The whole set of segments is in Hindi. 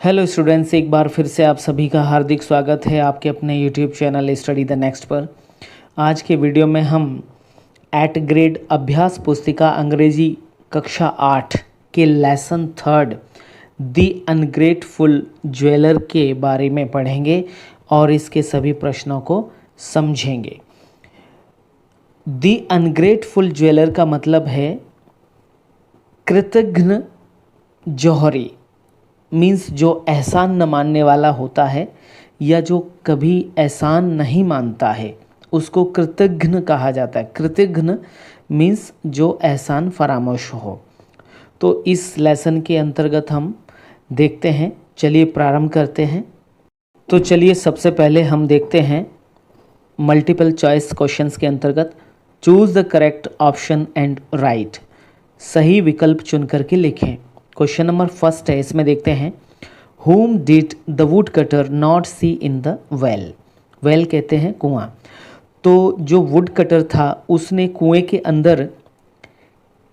हेलो स्टूडेंट्स, एक बार फिर से आप सभी का हार्दिक स्वागत है आपके अपने YouTube channel study the next पर। आज के वीडियो में हम एट ग्रेड अभ्यास पुस्तिका अंग्रेजी कक्षा 8 के लेसन 3 द अनग्रेटफुल ज्वेलर के बारे में पढ़ेंगे और इसके सभी प्रश्नों को समझेंगे। द अनग्रेटफुल ज्वेलर का मतलब है कृतघ्न जौहरी, मीन्स जो एहसान न मानने वाला होता है या जो कभी एहसान नहीं मानता है उसको कृतघ्न कहा जाता है। कृतघ्न मीन्स जो एहसान फरामोश हो। तो इस लेसन के अंतर्गत हम देखते हैं, चलिए प्रारंभ करते हैं। तो चलिए सबसे पहले हम देखते हैं मल्टीपल चॉइस क्वेश्चंस के अंतर्गत choose the correct option and right, सही विकल्प चुन करके लिखें। क्वेश्चन नंबर फर्स्ट है, इसमें देखते हैं whom did the woodcutter not see in the well। Well कहते हैं कुआं। तो जो वुड कटर था उसने कुएं के अंदर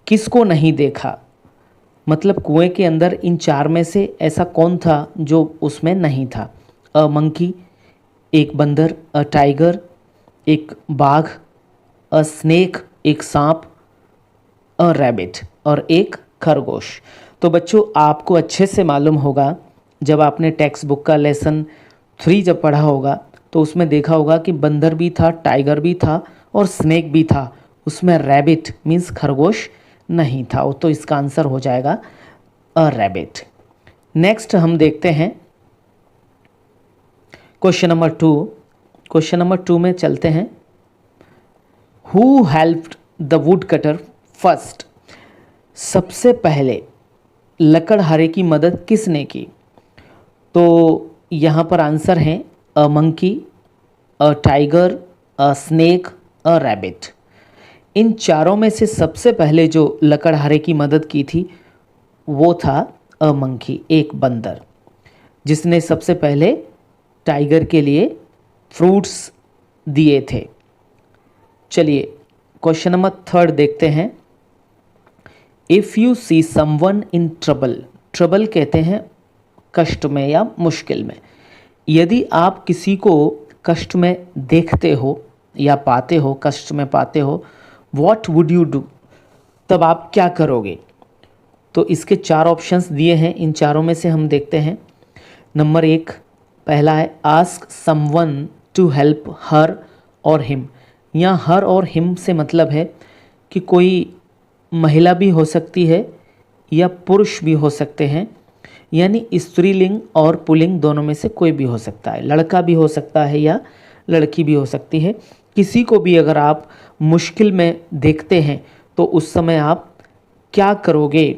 किसको नहीं देखा, मतलब कुएं के अंदर इन चार में से ऐसा कौन था जो उसमें नहीं था। अ मंकी एक बंदर, अ टाइगर एक बाघ, अ स्नेक एक सांप, अ रैबिट और एक खरगोश। तो बच्चों आपको अच्छे से मालूम होगा, जब आपने टेक्स्ट बुक का लेसन 3 जब पढ़ा होगा तो उसमें देखा होगा कि बंदर भी था, टाइगर भी था और स्नेक भी था, उसमें रैबिट मीन्स खरगोश नहीं था। तो इसका आंसर हो जाएगा अ रैबिट। नेक्स्ट हम देखते हैं क्वेश्चन नंबर 2। क्वेश्चन नंबर 2 में चलते हैं। Who helped the wood cutter first, सबसे पहले लकड़हारे की मदद किसने की। तो यहाँ पर आंसर है a monkey, a tiger, a snake, a rabbit. इन चारों में से सबसे पहले जो लकड़हारे की मदद की थी वो था अ मंकी, एक बंदर, जिसने सबसे पहले टाइगर के लिए फ्रूट्स दिए थे। चलिए क्वेश्चन नंबर 3 देखते हैं। If you see someone in trouble, trouble कहते हैं कष्ट में या मुश्किल में। यदि आप किसी को कष्ट में देखते हो या पाते हो, कष्ट में पाते हो, व्हाट वुड यू डू, तब आप क्या करोगे। तो इसके 4 ऑप्शंस दिए हैं, इन चारों में से हम देखते हैं। नंबर 1 पहला है ask someone to help her और हिम। यहाँ हर और हिम से मतलब है कि कोई महिला भी हो सकती है या पुरुष भी हो सकते हैं, यानी स्त्रीलिंग और पुल्लिंग दोनों में से कोई भी हो सकता है। लड़का भी हो सकता है या लड़की भी हो सकती है। किसी को भी अगर आप मुश्किल में देखते हैं तो उस समय आप क्या करोगे।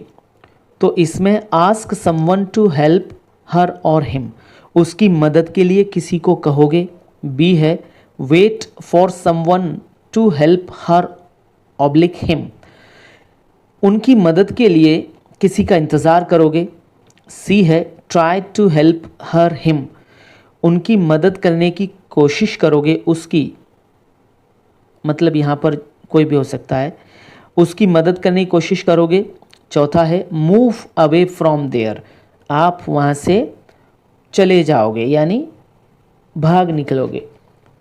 तो इसमें ask someone to help her और हिम, उसकी मदद के लिए किसी को कहोगे। बी है wait for someone to help her oblique him, उनकी मदद के लिए किसी का इंतज़ार करोगे। सी है try to help her him, उनकी मदद करने की कोशिश करोगे, उसकी मतलब यहाँ पर कोई भी हो सकता है, उसकी मदद करने की कोशिश करोगे। चौथा है मूव अवे फ्रॉम देयर, आप वहाँ से चले जाओगे यानी भाग निकलोगे।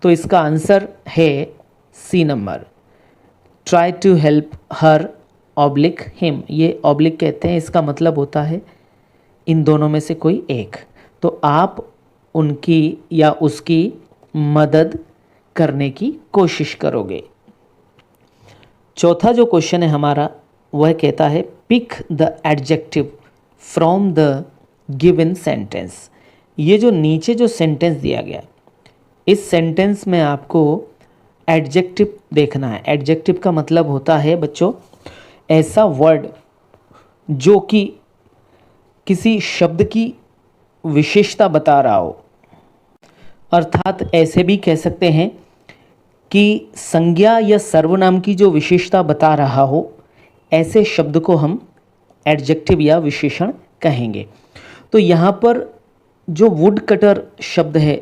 तो इसका आंसर है C number, try to help her oblique him. ये ऑब्लिक कहते हैं, इसका मतलब होता है इन दोनों में से कोई एक। तो आप उनकी या उसकी मदद करने की कोशिश करोगे। चौथा जो क्वेश्चन है हमारा वह कहता है pick the adjective from the given sentence. ये जो नीचे जो सेंटेंस दिया गया, इस सेंटेंस में आपको एडजेक्टिव देखना है। एडजेक्टिव का मतलब होता है बच्चों ऐसा वर्ड जो कि किसी शब्द की विशेषता बता रहा हो, अर्थात ऐसे भी कह सकते हैं कि संज्ञा या सर्वनाम की जो विशेषता बता रहा हो, ऐसे शब्द को हम एडजेक्टिव या विशेषण कहेंगे। तो यहाँ पर जो वुड कटर शब्द है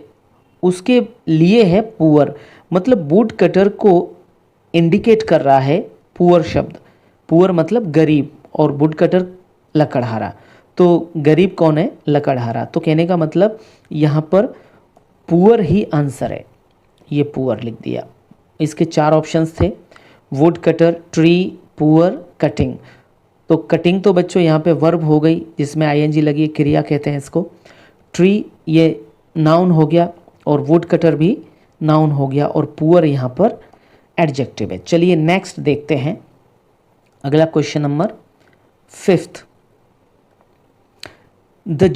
उसके लिए है पुअर, मतलब वुड कटर को इंडिकेट कर रहा है पुअर शब्द। पुअर मतलब गरीब और वुड कटर लकड़हारा। तो गरीब कौन है? लकड़हारा। तो कहने का मतलब यहाँ पर पुअर ही आंसर है, ये पुअर लिख दिया। इसके 4 ऑप्शंस थे, would cutter, tree, poor, cutting. तो कटिंग तो बच्चों यहाँ पे वर्ब हो गई जिसमें आईएनजी लगी, क्रिया कहते हैं इसको। ट्री ये नाउन हो गया और वुड कटर भी नाउन हो गया और पुअर यहाँ पर एडजेक्टिव है। चलिए नेक्स्ट देखते हैं अगला question number 5th। The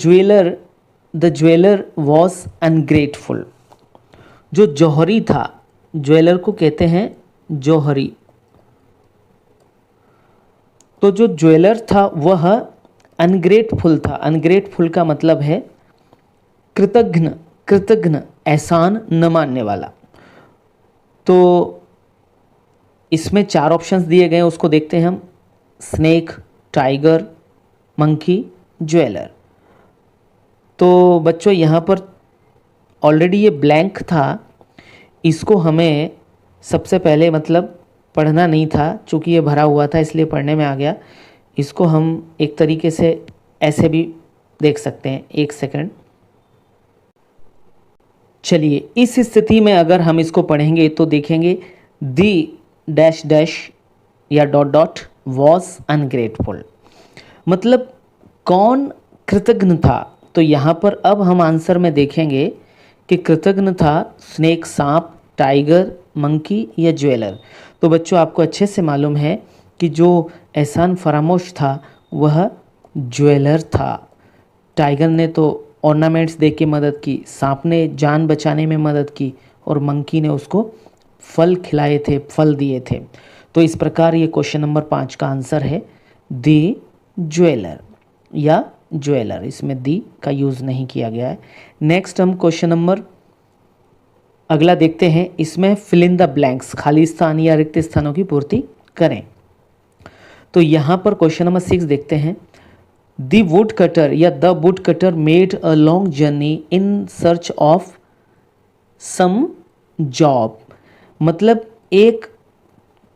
jeweller was ungrateful. जो जौहरी था, ज्वेलर को कहते हैं जौहरी, तो जो ज्वेलर था वह अनग्रेटफुल था। अनग्रेटफुल का मतलब है कृतघ्न, एहसान न मानने वाला। तो इसमें 4 ऑप्शंस दिए गए हैं, उसको देखते हैं हम। Snake, tiger, monkey, jeweller. तो बच्चों यहाँ पर ऑलरेडी ये ब्लैंक था, इसको हमें सबसे पहले मतलब पढ़ना नहीं था, चूँकि ये भरा हुआ था इसलिए पढ़ने में आ गया। इसको हम एक तरीके से ऐसे भी देख सकते हैं। 1 सेकंड। चलिए इस स्थिति में अगर हम इसको पढ़ेंगे तो देखेंगे दी डैश डैश या डॉट डॉट वॉज अनग्रेटफुल, मतलब कौन कृतघ्न था। तो यहाँ पर अब हम आंसर में देखेंगे कि कृतघ्न था स्नेक, सांप, टाइगर, मंकी या ज्वेलर। तो बच्चों आपको अच्छे से मालूम है कि जो एहसान फरामोश था वह ज्वेलर था। टाइगर ने तो ऑर्नामेंट्स दे के मदद की, सांप ने जान बचाने में मदद की और मंकी ने उसको फल खिलाए थे, फल दिए थे। तो इस प्रकार ये क्वेश्चन नंबर 5 का आंसर है दी ज्वेलर या ज्वेलर, इसमें दी का यूज़ नहीं किया गया है। नेक्स्ट हम क्वेश्चन नंबर अगला देखते हैं, इसमें फिल इन द ब्लैंक्स, खाली स्थान या रिक्त स्थानों की पूर्ति करें। तो यहाँ पर क्वेश्चन नंबर 6 देखते हैं। द वुड कटर या the would cutter made a long journey in search of some job, मतलब एक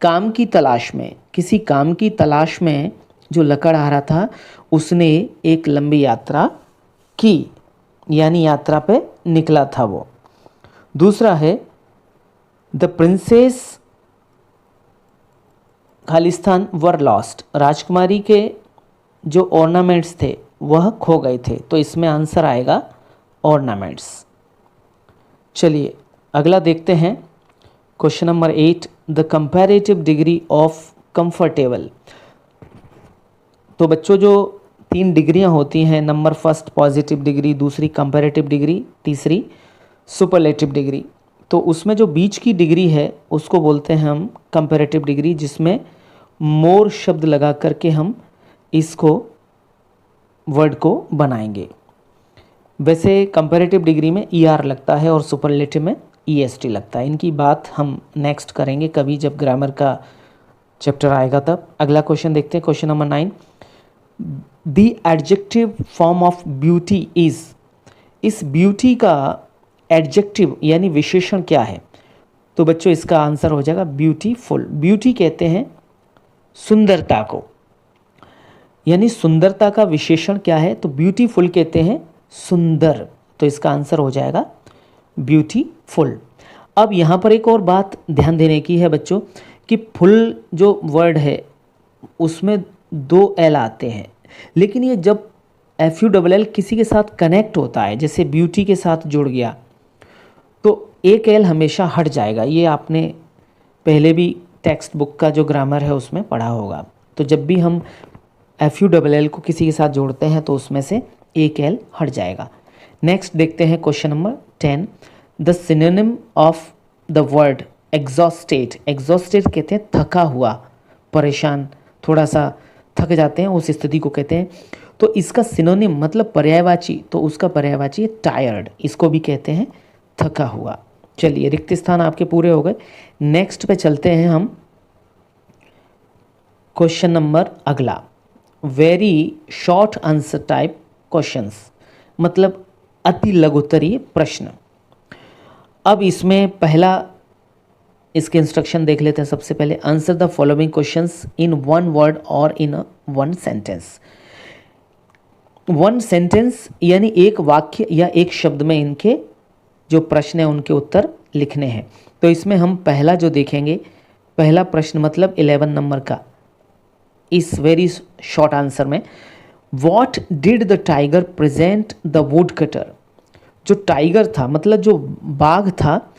काम की तलाश में, किसी काम की तलाश में जो लकड़हारा था उसने एक लंबी यात्रा की, यानी यात्रा पे निकला था वो। दूसरा है the princess Khalistan were lost, राजकुमारी के जो ऑर्नामेंट्स थे वह खो गए थे। तो इसमें आंसर आएगा ऑर्नामेंट्स। चलिए अगला देखते हैं question number 8, the comparative degree of comfortable. तो बच्चों जो 3 डिग्रियां होती हैं, नंबर फर्स्ट पॉजिटिव डिग्री, दूसरी कंपैरेटिव डिग्री, तीसरी सुपरलेटिव डिग्री। तो उसमें जो बीच की डिग्री है उसको बोलते हैं हम कंपैरेटिव डिग्री, जिसमें मोर शब्द लगा करके हम इसको वर्ड को बनाएंगे। वैसे कंपैरेटिव डिग्री में ER लगता है और सुपरलेटिव में EST लगता है। इनकी बात हम नेक्स्ट करेंगे कभी जब ग्रामर का चैप्टर आएगा तब। अगला क्वेश्चन देखते हैं, question number 9, the adjective form of beauty is. इस ब्यूटी का एडजेक्टिव यानी विशेषण क्या है? तो बच्चों इसका आंसर हो जाएगा ब्यूटीफुल। ब्यूटी कहते हैं सुंदरता को, यानी सुंदरता का विशेषण क्या है? तो ब्यूटीफुल कहते हैं सुंदर। तो इसका आंसर हो जाएगा ब्यूटीफुल। अब यहाँ पर एक और बात ध्यान देने की है बच्चों कि फुल जो वर्ड है उसमें 2 L आते हैं, लेकिन ये जब FULL किसी के साथ कनेक्ट होता है, जैसे ब्यूटी के साथ जुड़ गया, तो एक L हमेशा हट जाएगा। ये आपने पहले भी टेक्स्ट बुक का जो ग्रामर है उसमें पढ़ा होगा। तो जब भी हम FULL को किसी के साथ जोड़ते हैं तो उसमें से एक L हट जाएगा। नेक्स्ट देखते हैं question number 10, the synonym of the word exhausted. Exhausted कहते हैं थका हुआ, परेशान, थोड़ा सा थक जाते हैं, उस स्थिति को कहते हैं। तो इसका सिनोनिम मतलब पर्यायवाची, तो उसका पर्यायवाची है टायर्ड, इसको भी कहते हैं थका हुआ। चलिए रिक्त स्थान आपके पूरे हो गए। नेक्स्ट पे चलते हैं हम, क्वेश्चन नंबर अगला, very short answer type questions, मतलब अति लघुत्तरीय प्रश्न। अब इसमें पहला इसके इंस्ट्रक्शन देख लेते हैं। सबसे पहले answer the following questions in 1 word और इन 1 सेंटेंस। वन सेंटेंस यानी एक वाक्य या एक शब्द में इनके जो प्रश्न है उनके उत्तर लिखने हैं। तो इसमें हम पहला जो देखेंगे, पहला प्रश्न मतलब 11 नंबर का, इस वेरी शॉर्ट आंसर में, what did the tiger present the wood cutter. जो टाइगर था मतलब जो बाघ था,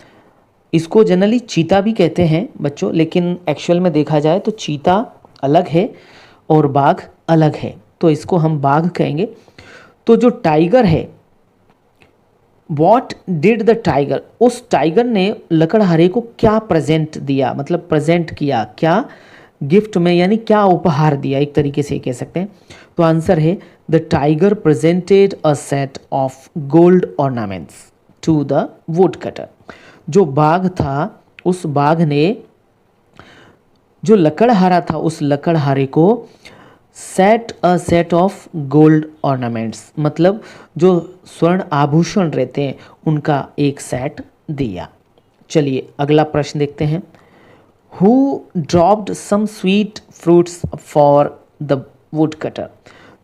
इसको जनरली चीता भी कहते हैं बच्चों, लेकिन एक्चुअल में देखा जाए तो चीता अलग है और बाघ अलग है, तो इसको हम बाघ कहेंगे। तो जो टाइगर है, वॉट डिड द टाइगर, उस टाइगर ने लकड़हारे को क्या प्रेजेंट दिया, मतलब प्रेजेंट किया, क्या गिफ्ट में यानी क्या उपहार दिया, एक तरीके से कह सकते हैं। तो आंसर है the tiger presented a set of gold ornaments to the would cutter. जो बाघ था, उस बाघ ने जो लकड़हारा था, उस लकड़हारे को अ सेट ऑफ गोल्ड ऑर्नामेंट्स, मतलब जो स्वर्ण आभूषण रहते हैं उनका एक सेट दिया। चलिए अगला प्रश्न देखते हैं। Who dropped some sweet fruits for the would cutter.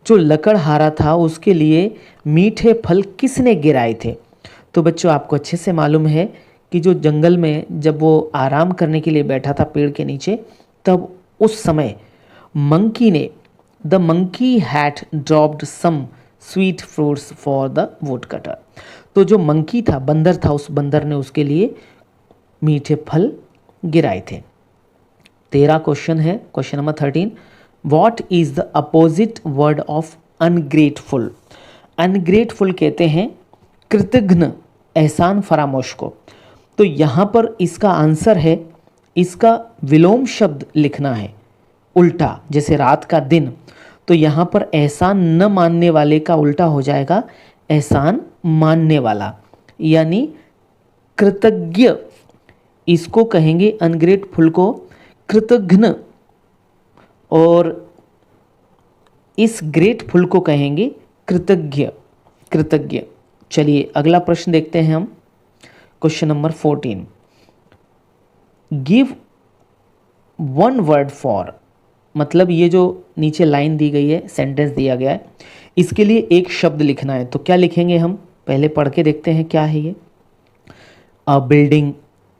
जो लकड़हारा था उसके लिए मीठे फल किसने गिराए थे। तो बच्चों आपको अच्छे से मालूम है कि जो जंगल में जब वो आराम करने के लिए बैठा था पेड़ के नीचे, तब उस समय मंकी ने, the monkey had dropped some sweet fruits for the would cutter. तो जो मंकी था, बंदर था, उस बंदर ने उसके लिए मीठे फल गिराए थे। 13 क्वेश्चन है, question number 13, what is the opposite word of ungrateful. Ungrateful कहते हैं कृतघ्न, एहसान फरामोश को। तो यहाँ पर इसका आंसर है, इसका विलोम शब्द लिखना है उल्टा, जैसे रात का दिन, तो यहाँ पर एहसान न मानने वाले का उल्टा हो जाएगा एहसान मानने वाला, यानी कृतज्ञ। इसको कहेंगे अनग्रेटफुल को कृतघ्न, और इस ग्रेटफुल को कहेंगे कृतज्ञ, कृतज्ञ। चलिए अगला प्रश्न देखते हैं हम, question number 14, give one word for, मतलब ये जो नीचे लाइन दी गई है, सेंटेंस दिया गया है, इसके लिए एक शब्द लिखना है। तो क्या लिखेंगे हम, पहले पढ़ के देखते हैं क्या है ये। A building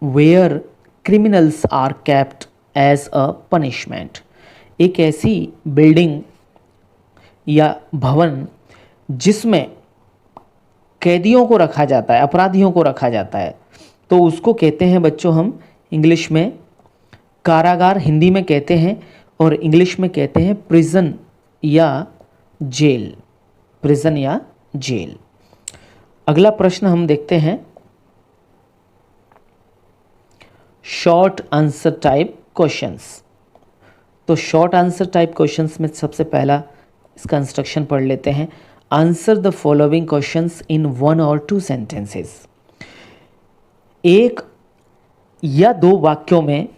where criminals are kept as a punishment. एक ऐसी बिल्डिंग या भवन जिसमें कैदियों को रखा जाता है, अपराधियों को रखा जाता है, तो उसको कहते हैं बच्चों हम इंग्लिश में कारागार, हिंदी में कहते हैं, और इंग्लिश में कहते हैं प्रिजन या जेल, प्रिजन या जेल। अगला प्रश्न हम देखते हैं, शॉर्ट आंसर टाइप क्वेश्चंस। तो शॉर्ट आंसर टाइप क्वेश्चंस में सबसे पहला इसका इंस्ट्रक्शन पढ़ लेते हैं। Answer the following questions in 1 or 2 sentences. एक या दो वाक्यों में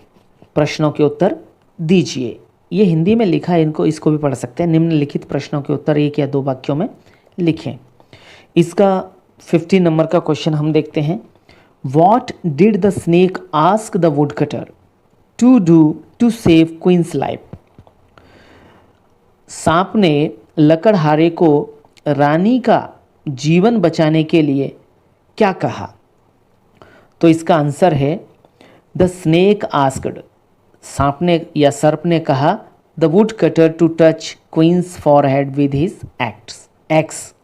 प्रश्नों के उत्तर दीजिए। ये हिंदी में लिखा है, इनको इसको भी पढ़ सकते हैं। निम्नलिखित प्रश्नों के उत्तर एक या दो वाक्यों में लिखें। इसका 15 नंबर का क्वेश्चन हम देखते हैं। What did the snake ask the would cutter to do to save queen's life. सांप ने लकड़हारे को रानी का जीवन बचाने के लिए क्या कहा। तो इसका आंसर है द स्नेक आस्क्ड, सांप ने या सर्प ने कहा the would cutter to touch queen's forehead with his axe.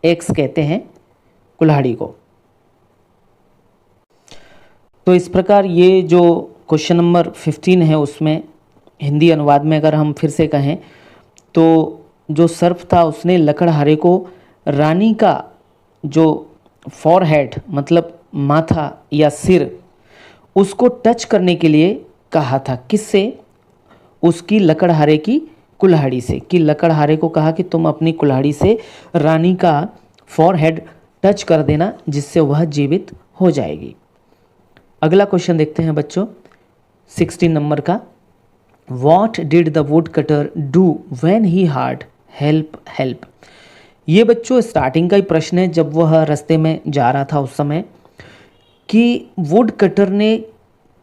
Axe कहते हैं कुल्हाड़ी को। तो इस प्रकार ये जो क्वेश्चन नंबर 15 है, उसमें हिंदी अनुवाद में अगर हम फिर से कहें तो जो सर्प था उसने लकड़हारे को रानी का जो फॉरहेड मतलब माथा या सिर, उसको टच करने के लिए कहा था। किससे? उसकी लकड़हारे की कुल्हाड़ी से। कि लकड़हारे को कहा कि तुम अपनी कुल्हाड़ी से रानी का फॉरहेड टच कर देना, जिससे वह जीवित हो जाएगी। अगला क्वेश्चन देखते हैं बच्चों, 16 नंबर का। What did the wood cutter do when he heard help help. ये बच्चों स्टार्टिंग का ही प्रश्न है, जब वह रास्ते में जा रहा था उस समय, कि वुड कटर ने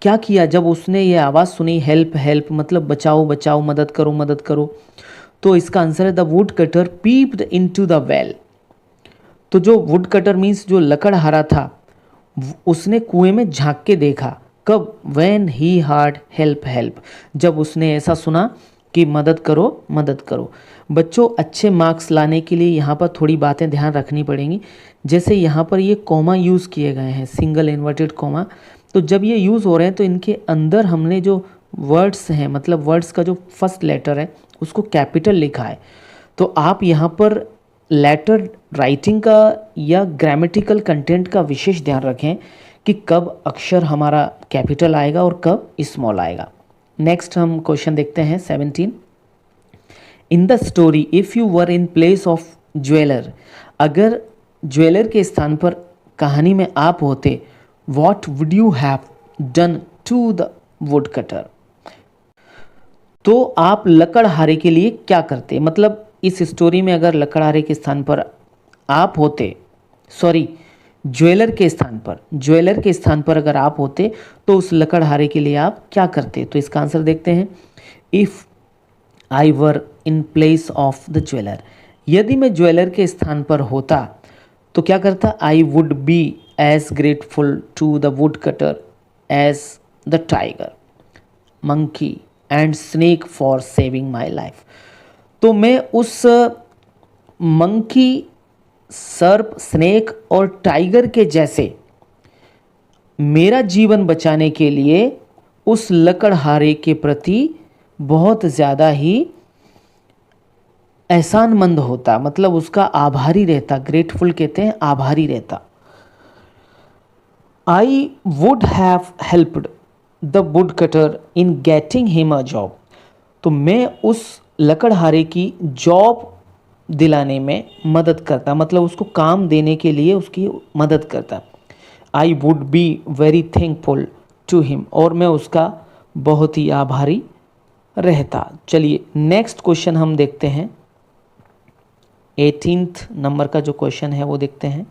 क्या किया जब उसने ये आवाज़ सुनी हेल्प हेल्प, मतलब बचाओ बचाओ, मदद करो मदद करो। तो इसका आंसर है the would cutter peeped into the well. तो जो वुड कटर मीन्स जो लकड़हारा था, उसने कुएं में झांक के देखा। कब? When he hard help help, जब उसने ऐसा सुना कि मदद करो मदद करो। बच्चों, अच्छे मार्क्स लाने के लिए यहाँ पर थोड़ी बातें ध्यान रखनी पड़ेंगी। जैसे यहाँ पर ये कॉमा यूज़ किए गए हैं, सिंगल इन्वर्टेड कॉमा। तो जब ये यूज़ हो रहे हैं तो इनके अंदर हमने जो वर्ड्स हैं, मतलब वर्ड्स का जो फर्स्ट लेटर है उसको कैपिटल लिखा है। तो आप यहाँ पर लेटर राइटिंग का या ग्रामेटिकल कंटेंट का विशेष ध्यान रखें कि कब अक्षर हमारा कैपिटल आएगा और कब स्मॉल आएगा। नेक्स्ट हम क्वेश्चन देखते हैं 17। In the story if you were in place of jeweller, अगर ज्वेलर के स्थान पर कहानी में आप होते, what would you have done to the would cutter, तो आप लकड़हारे के लिए क्या करते? मतलब इस स्टोरी में अगर लकड़हारे के स्थान पर आप होते, सॉरी ज्वेलर के स्थान पर अगर आप होते तो उस लकड़हारे के लिए आप क्या करते? तो इसका आंसर देखते हैं। If I were in place of the jeweller, यदि मैं ज्वेलर के स्थान पर होता तो क्या करता? I would be as grateful to the would cutter as the tiger, monkey and snake for saving my life. तो मैं उस मंकी, सर्प, स्नेक और टाइगर के जैसे मेरा जीवन बचाने के लिए उस लकड़हारे के प्रति बहुत ज़्यादा ही एहसानमंद होता, मतलब उसका आभारी रहता। ग्रेटफुल कहते हैं आभारी रहता। I would have helped the wood cutter in getting him a job, तो मैं उस लकड़हारे की जॉब दिलाने में मदद करता, मतलब उसको काम देने के लिए उसकी मदद करता। I would be very thankful to him, और मैं उसका बहुत ही आभारी रहता। चलिए नेक्स्ट क्वेश्चन हम देखते हैं। 18th नंबर का जो क्वेश्चन है वो देखते हैं।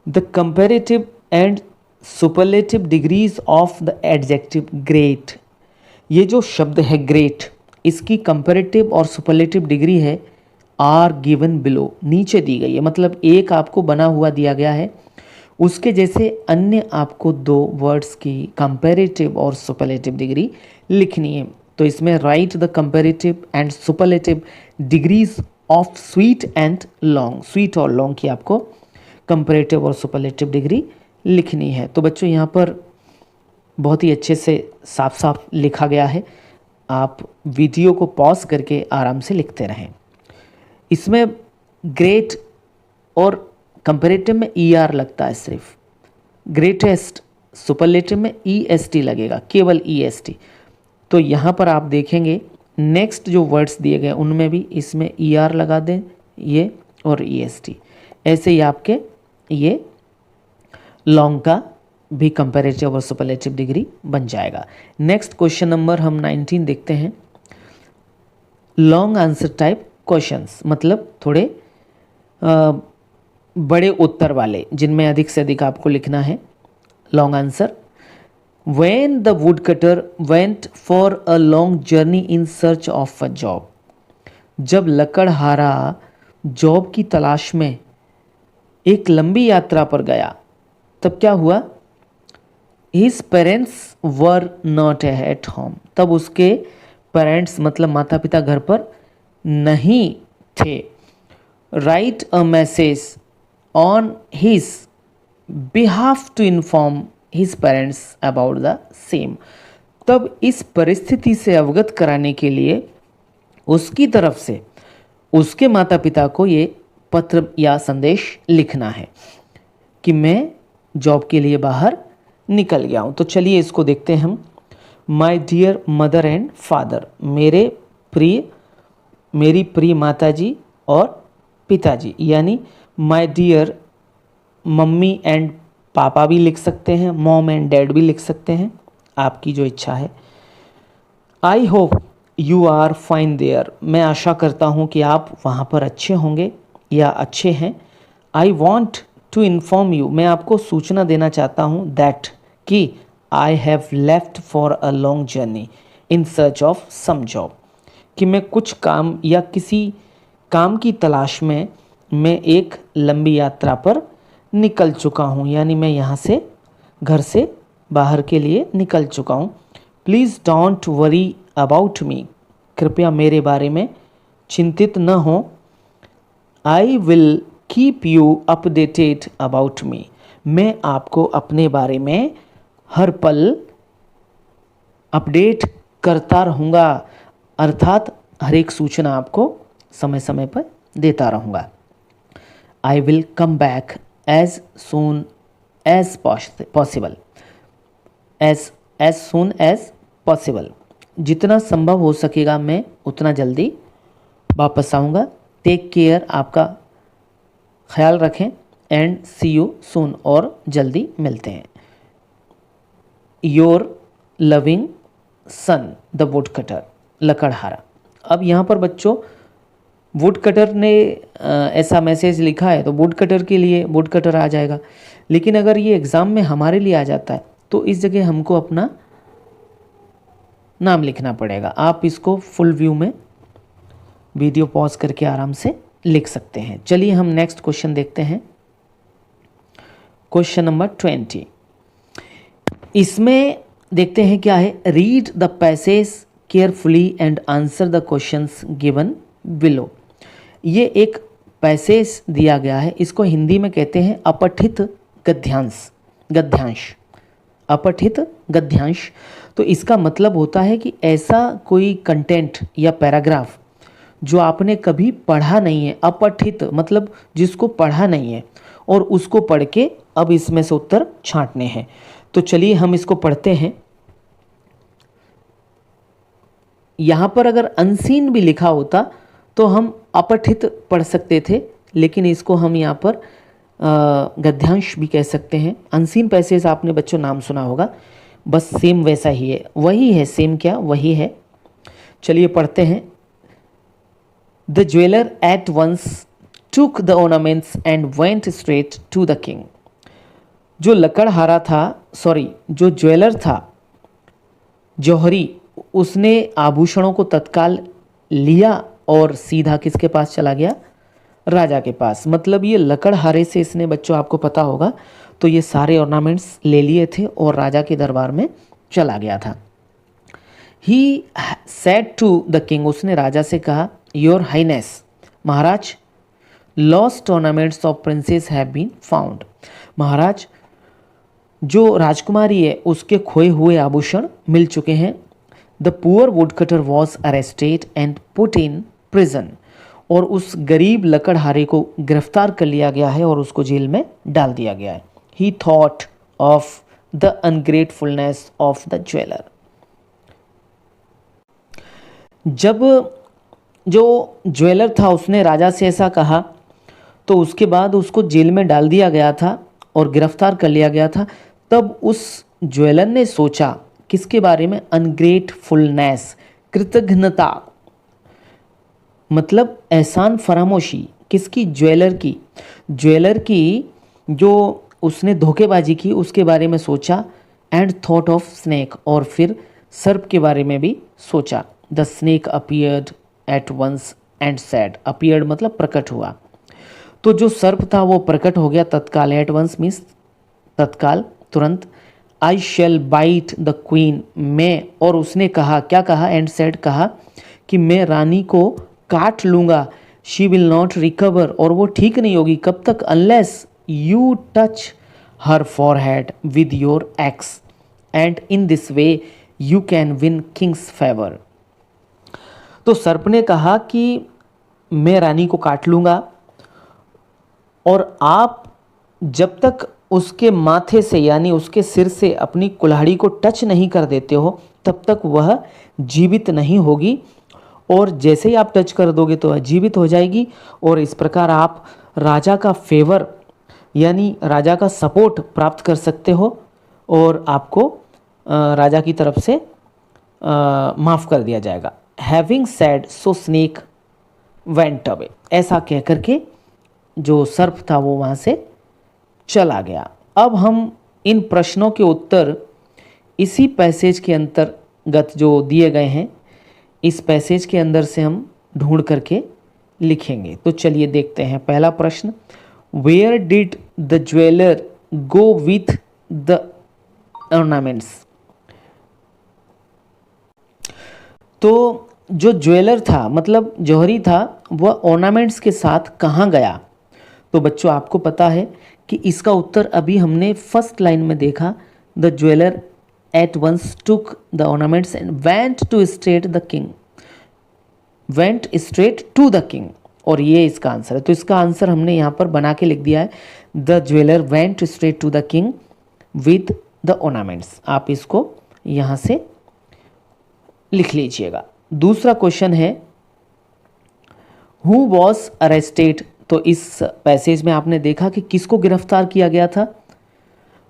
The comparative and superlative degrees of the adjective great, ये जो शब्द है ग्रेट, इसकी कंपैरेटिव और सुपरलेटिव डिग्री है आर गिवन बिलो, नीचे दी गई है। मतलब एक आपको बना हुआ दिया गया है, उसके जैसे अन्य आपको दो वर्ड्स की कंपैरेटिव और सुपरलेटिव डिग्री लिखनी है। तो इसमें right the comparative and superlative degrees of sweet and long, sweet और लॉन्ग की आपको कंपैरेटिव और सुपरलेटिव डिग्री लिखनी है। तो बच्चों यहाँ पर बहुत ही अच्छे से साफ साफ लिखा गया है, आप वीडियो को पॉज करके आराम से लिखते रहें। इसमें ग्रेट और कंपैरेटिव में ER लगता है सिर्फ, ग्रेटेस्ट सुपरलेटिव में EST लगेगा, केवल EST। तो यहाँ पर आप देखेंगे नेक्स्ट जो वर्ड्स दिए गए उनमें भी इसमें ER लगा दें ये और EST, ऐसे ही आपके ये लॉन्ग का भी कंपैरेटिव और सुपरलेटिव डिग्री बन जाएगा। नेक्स्ट क्वेश्चन नंबर हम 19 देखते हैं। लॉन्ग आंसर टाइप क्वेश्चंस, मतलब थोड़े बड़े उत्तर वाले जिनमें अधिक से अधिक आपको लिखना है। Long answer. When the woodcutter went for a long journey in search of a job, जब लकड़हारा जॉब की तलाश में एक लंबी यात्रा पर गया तब क्या हुआ? His parents were not at home, तब उसके पेरेंट्स मतलब माता पिता घर पर नहीं थे। Write a message on his behalf to inform his parents about the same, तब इस परिस्थिति से अवगत कराने के लिए उसकी तरफ से उसके माता पिता को ये पत्र या संदेश लिखना है कि मैं जॉब के लिए बाहर निकल गया हूँ। तो चलिए इसको देखते हैं हम। My dear mother and father, मेरी प्रिय माताजी और पिताजी, यानी माय डियर मम्मी एंड पापा भी लिख सकते हैं, मॉम एंड डैड भी लिख सकते हैं, आपकी जो इच्छा है। I hope you are fine there, मैं आशा करता हूँ कि आप वहाँ पर अच्छे होंगे या अच्छे हैं। I want to inform you, मैं आपको सूचना देना चाहता हूँ दैट कि I have left for a long journey in search of some job, कि मैं कुछ काम या किसी काम की तलाश में मैं एक लंबी यात्रा पर निकल चुका हूँ, यानी मैं यहाँ से घर से बाहर के लिए निकल चुका हूँ। Please don't worry about me, कृपया मेरे बारे में चिंतित न हो। I will keep you updated about me, मैं आपको अपने बारे में हर पल अपडेट करता रहूँगा, अर्थात हर एक सूचना आपको समय समय पर देता रहूँगा। I will come back as soon as possible, as soon as possible, जितना संभव हो सकेगा मैं उतना जल्दी वापस आऊँगा। टेक केयर, आपका ख्याल रखें। एंड सी यू सून, और जल्दी मिलते हैं। Your loving son the would cutter, लकड़हारा। अब यहाँ पर बच्चों वुड कटर ने ऐसा मैसेज लिखा है तो वुड कटर के लिए वुड कटर आ जाएगा, लेकिन अगर ये एग्ज़ाम में हमारे लिए आ जाता है तो इस जगह हमको अपना नाम लिखना पड़ेगा। आप इसको फुल व्यू में वीडियो पॉज करके आराम से लिख सकते हैं। चलिए हम नेक्स्ट क्वेश्चन देखते हैं। क्वेश्चन नंबर 20, इसमें देखते हैं क्या है। Read the passage carefully and answer the questions given below. ये एक पैसेज दिया गया है, इसको हिंदी में कहते हैं अपठित गद्यांश, अपठित गद्यांश। तो इसका मतलब होता है कि ऐसा कोई कंटेंट या पैराग्राफ जो आपने कभी पढ़ा नहीं है, अपठित मतलब जिसको पढ़ा नहीं है, और उसको पढ़ के अब इसमें से उत्तर छांटने हैं। तो चलिए हम इसको पढ़ते हैं। यहाँ पर अगर अनसीन भी लिखा होता तो हम अपठित पढ़ सकते थे, लेकिन इसको हम यहाँ पर गद्यांश भी कह सकते हैं। अनसीन पैसेज आपने बच्चों नाम सुना होगा, बस सेम वैसा ही है, वही है, सेम क्या वही है। चलिए पढ़ते हैं। The jeweller at once took the ornaments and went straight to the king. जो लकड़हारा था, सॉरी जो ज्वेलर था, जौहरी, उसने आभूषणों को तत्काल लिया और सीधा किसके पास चला गया? राजा के पास। मतलब ये लकड़हारे से इसने बच्चों आपको पता होगा तो ये सारे ऑर्नामेंट्स ले लिए थे और राजा के दरबार में चला गया था। He said to the king, उसने राजा से कहा, योर हाइनेस, महाराज, lost ornaments of princess have been found. महाराज, जो राजकुमारी है उसके खोए हुए आभूषण मिल चुके हैं। The poor woodcutter was arrested and put in prison, और उस गरीब लकड़हारे को गिरफ्तार कर लिया गया है और उसको जेल में डाल दिया गया है। He thought of the ungratefulness of the jeweller. जब जो ज्वेलर था उसने राजा से ऐसा कहा तो उसके बाद उसको जेल में डाल दिया गया था और गिरफ्तार कर लिया गया था। तब उस ज्वेलर ने सोचा किसके बारे में? अनग्रेटफुलनेस, कृतघ्नता, मतलब एहसान फरामोशी। किसकी? ज्वेलर की। ज्वेलर की जो उसने धोखेबाजी की उसके बारे में सोचा। एंड थॉट ऑफ स्नेक, और फिर सर्प के बारे में भी सोचा। The snake appeared at once and said, appeared मतलब प्रकट हुआ। तो जो सर्प था वो प्रकट हो गया तत्काल। एट वंस मीन्स तत्काल, तुरंत। I shall bite the queen, मैं, और उसने कहा, क्या कहा? एंड सेड, कहा कि मैं रानी को काट लूँगा। शी विल नॉट रिकवर, और वो ठीक नहीं होगी। कब तक? Unless you touch her forehead with your x, and in this way you can win Kings favour. तो सर्प ने कहा कि मैं रानी को काट लूँगा, और आप जब तक उसके माथे से यानी उसके सिर से अपनी कुल्हाड़ी को टच नहीं कर देते हो तब तक वह जीवित नहीं होगी, और जैसे ही आप टच कर दोगे तो वह जीवित हो जाएगी। और इस प्रकार आप राजा का फेवर यानी राजा का सपोर्ट प्राप्त कर सकते हो, और आपको राजा की तरफ से माफ़ कर दिया जाएगा। Having sad so snake went away, ऐसा कह करके जो सर्प था वो वहाँ से चला गया। अब हम इन प्रश्नों के उत्तर इसी पैसेज के अंतर्गत जो दिए गए हैं इस पैसेज के अंदर से हम ढूंढ करके लिखेंगे। तो चलिए देखते हैं पहला प्रश्न, where did the jeweller go with the ornaments. तो जो ज्वेलर था मतलब जौहरी था, वह ऑर्नामेंट्स के साथ कहाँ गया। तो बच्चों आपको पता है कि इसका उत्तर अभी हमने फर्स्ट लाइन में देखा, the jeweller at once took the ornaments and went to straight the king, went straight to the king, और ये इसका आंसर है। तो इसका आंसर हमने यहाँ पर बना के लिख दिया है, the jeweller went straight to the king with the ornaments. आप इसको यहाँ से लिख लीजिएगा। दूसरा क्वेश्चन है, हु वॉज अरेस्टेड। तो इस पैसेज में आपने देखा कि किसको गिरफ्तार किया गया था।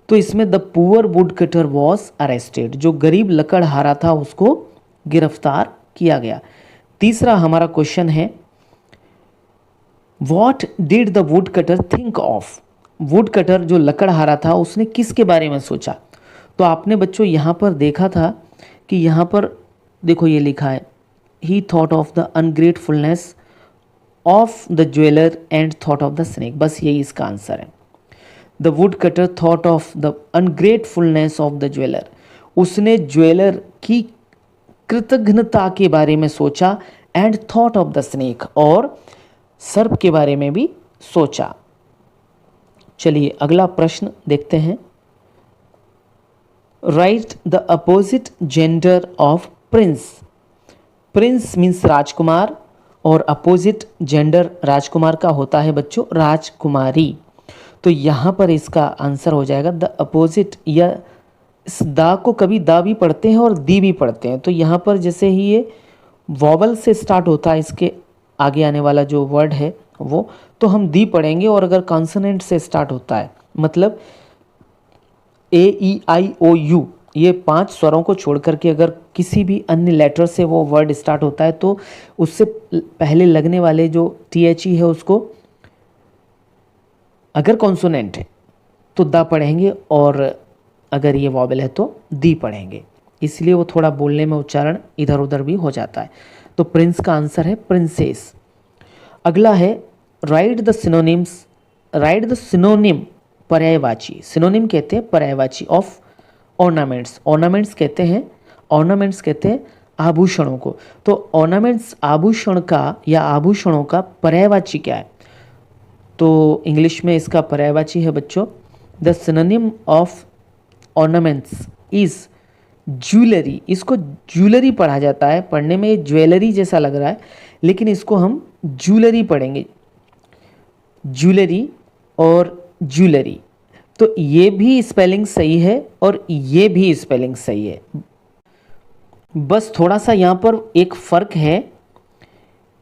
तो इसमें the poor would cutter was arrested, जो गरीब लकड़हारा था उसको गिरफ्तार किया गया। तीसरा हमारा क्वेश्चन है, what did the wood cutter think of. Would cutter जो लकड़हारा था उसने किसके बारे में सोचा। तो आपने बच्चों यहाँ पर देखा था कि यहाँ पर देखो ये लिखा है, he thought of the ungratefulness of the jeweller and thought of the snake. बस यही इसका आंसर है। The would cutter thought of the ungratefulness of the jeweller, उसने ज्वेलर की कृतघ्नता के बारे में सोचा, and thought of the snake, और सर्प के बारे में भी सोचा। चलिए अगला प्रश्न देखते हैं, write the opposite gender of prince. Prince means राजकुमार, और अपोजिट जेंडर राजकुमार का होता है बच्चों राजकुमारी। तो यहाँ पर इसका आंसर हो जाएगा द अपोजिट, या इस दा को कभी दा भी पढ़ते हैं और दी भी पढ़ते हैं। तो यहाँ पर जैसे ही ये वॉवल से स्टार्ट होता है, इसके आगे आने वाला जो वर्ड है वो, तो हम दी पढ़ेंगे। और अगर कॉन्सोनेंट से स्टार्ट होता है, मतलब ए ई आई ओ यू, ये 5 स्वरों को छोड़ करके अगर किसी भी अन्य लेटर से वो वर्ड स्टार्ट होता है, तो उससे पहले लगने वाले जो THE है उसको अगर कॉन्सोनेंट है तो दा पढ़ेंगे, और अगर ये वॉवेल है तो दी पढ़ेंगे। इसलिए वो थोड़ा बोलने में उच्चारण इधर उधर भी हो जाता है। तो प्रिंस का आंसर है प्रिंसेस। अगला है, right the synonyms. Right the synonym, पर्यायवाची। सिनोनिम कहते हैं पर्यायवाची ऑफ ऑर्नामेंट्स। ऑर्नामेंट्स कहते हैं आभूषणों को। तो ऑर्नामेंट्स आभूषण का या आभूषणों का पर्यायवाची क्या है। तो इंग्लिश में इसका पर्यायवाची है बच्चों, the synonym of ornaments is jewellery. इसको ज्वेलरी पढ़ा जाता है, पढ़ने में ज्वेलरी जैसा लग रहा है लेकिन इसको हम ज्वेलरी पढ़ेंगे, ज्वेलरी और ज्वेलरी। तो ये भी स्पेलिंग सही है और ये भी स्पेलिंग सही है। बस थोड़ा सा यहाँ पर एक फ़र्क है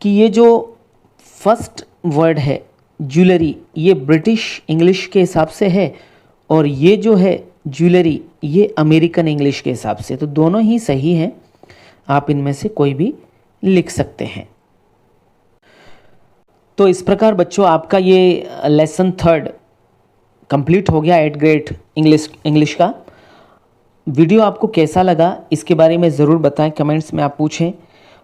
कि ये जो फर्स्ट वर्ड है ज्वेलरी, ये ब्रिटिश इंग्लिश के हिसाब से है, और ये जो है ज्वेलरी ये अमेरिकन इंग्लिश के हिसाब से। तो दोनों ही सही हैं, आप इनमें से कोई भी लिख सकते हैं। तो इस प्रकार बच्चों आपका ये लेसन 3 कंप्लीट हो गया 8th ग्रेड इंग्लिश का। वीडियो आपको कैसा लगा इसके बारे में ज़रूर बताएं, कमेंट्स में आप पूछें।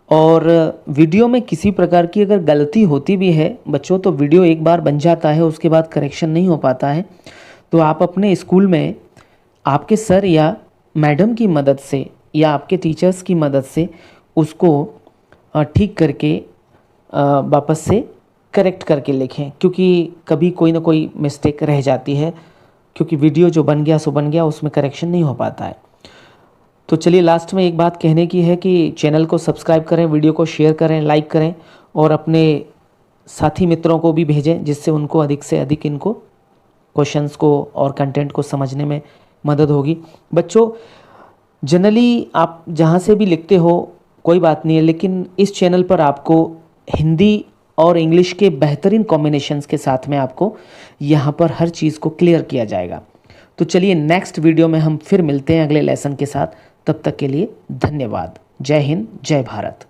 और वीडियो में किसी प्रकार की अगर गलती होती भी है बच्चों, तो वीडियो एक बार बन जाता है, उसके बाद करेक्शन नहीं हो पाता है। तो आप अपने स्कूल में आपके सर या मैडम की मदद से या आपके टीचर्स की मदद से उसको ठीक करके वापस से करेक्ट करके लिखें, क्योंकि कभी कोई ना कोई मिस्टेक रह जाती है, क्योंकि वीडियो जो बन गया सो बन गया, उसमें करेक्शन नहीं हो पाता है। तो चलिए लास्ट में एक बात कहने की है कि चैनल को सब्सक्राइब करें, वीडियो को शेयर करें, लाइक करें, और अपने साथी मित्रों को भी भेजें, जिससे उनको अधिक से अधिक इनको क्वेश्चंस को और कंटेंट को समझने में मदद होगी। बच्चों जनरली आप जहाँ से भी लिखते हो कोई बात नहीं है, लेकिन इस चैनल पर आपको हिंदी और इंग्लिश के बेहतरीन कॉम्बिनेशंस के साथ में आपको यहाँ पर हर चीज़ को क्लियर किया जाएगा। तो चलिए नेक्स्ट वीडियो में हम फिर मिलते हैं अगले लेसन के साथ। तब तक के लिए धन्यवाद। जय हिंद, जय भारत।